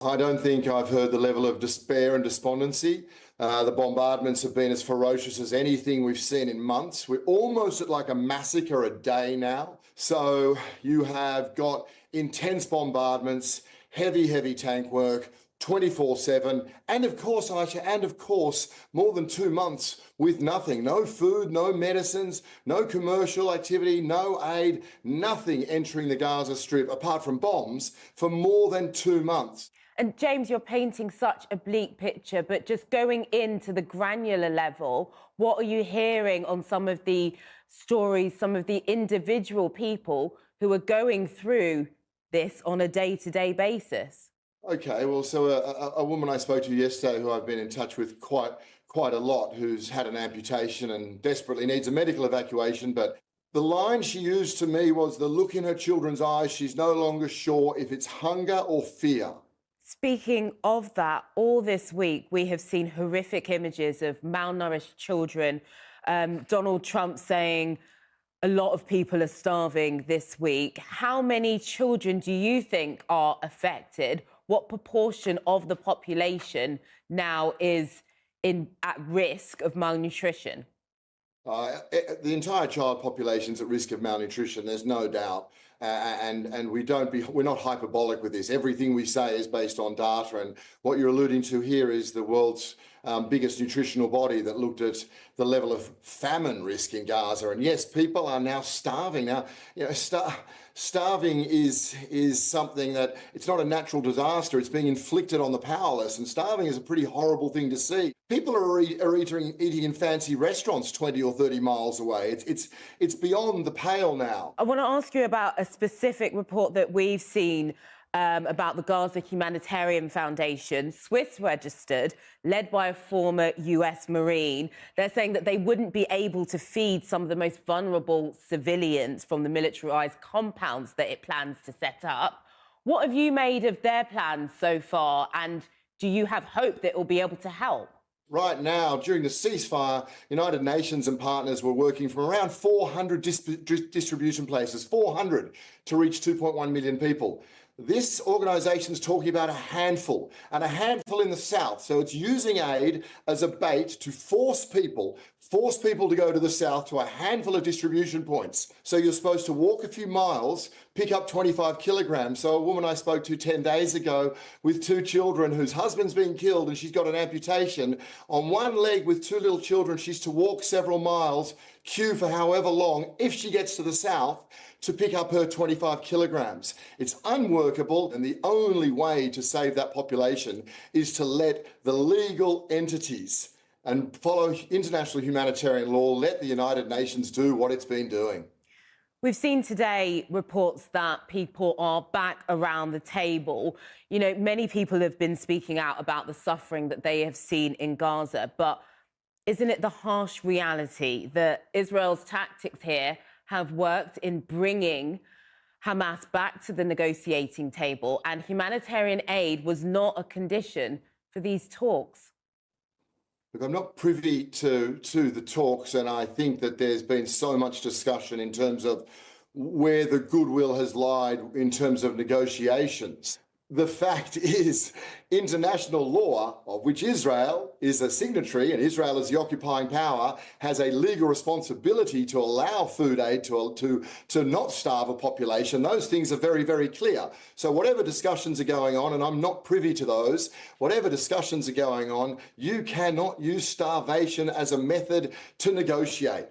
I don't think I've heard the level of despair and despondency. The bombardments have been as ferocious as anything we've seen in months. We're almost at like a massacre a day now. So you have got intense bombardments, heavy tank work, 24/7, and of course, Aisha, and of course, more than 2 months with nothing, no food, no medicines, no commercial activity, no aid, nothing entering the Gaza Strip apart from bombs for more than 2 months. And James, you're painting such a bleak picture, but just going into the granular level, what are you hearing on some of the stories, some of the individual people who are going through this on a day-to-day basis? Okay, well, so a woman I spoke to yesterday who I've been in touch with quite a lot, who's had an amputation and desperately needs a medical evacuation, but the line she used to me was the look in her children's eyes, she's no longer sure if it's hunger or fear. Speaking of that, all this week we have seen horrific images of malnourished children. Donald Trump saying a lot of people are starving this week. How many children do you think are affected? What proportion of the population now is at risk of malnutrition? The entire child population is at risk of malnutrition, there's no doubt. And we're not hyperbolic with this. Everything we say is based on data. And what you're alluding to here is the world's biggest nutritional body that looked at the level of famine risk in Gaza. And yes, people are now starving. Now, you know, starving is something that it's not a natural disaster. It's being inflicted on the powerless. And starving is a pretty horrible thing to see. People are eating in fancy restaurants 20 or 30 miles away. It's beyond the pale now. I want to ask you about a specific report that we've seen about the Gaza Humanitarian Foundation, Swiss registered, led by a former US Marine. They're saying that they wouldn't be able to feed some of the most vulnerable civilians from the militarized compounds that it plans to set up. What have you made of their plans so far, and do you have hope that it will be able to help? Right now, during the ceasefire, United Nations and partners were working from around 400 distribution places, 400 to reach 2.1 million people. This organisation is talking about a handful, and a handful in the south. So it's using aid as a bait to force people to go to the south to a handful of distribution points. So you're supposed to walk a few miles, pick up 25 kilograms. So a woman I spoke to 10 days ago with 2 children whose husband's been killed and she's got an amputation. On one leg with 2 little children, she's to walk several miles, queue for however long, if she gets to the south, to pick up her 25 kilograms. It's unworkable, and the only way to save that population is to let the legal entities and follow international humanitarian law, let the United Nations do what it's been doing. We've seen today reports that people are back around the table. You know, many people have been speaking out about the suffering that they have seen in Gaza, but isn't it the harsh reality that Israel's tactics here have worked in bringing Hamas back to the negotiating table, and humanitarian aid was not a condition for these talks? Look, I'm not privy to the talks, and I think that there's been so much discussion in terms of where the goodwill has lied in terms of negotiations. The fact is, international law, of which Israel is a signatory, and Israel as the occupying power, has a legal responsibility to allow food aid to not starve a population. Those things are very clear. So whatever discussions are going on, and I'm not privy to those, whatever discussions are going on, you cannot use starvation as a method to negotiate.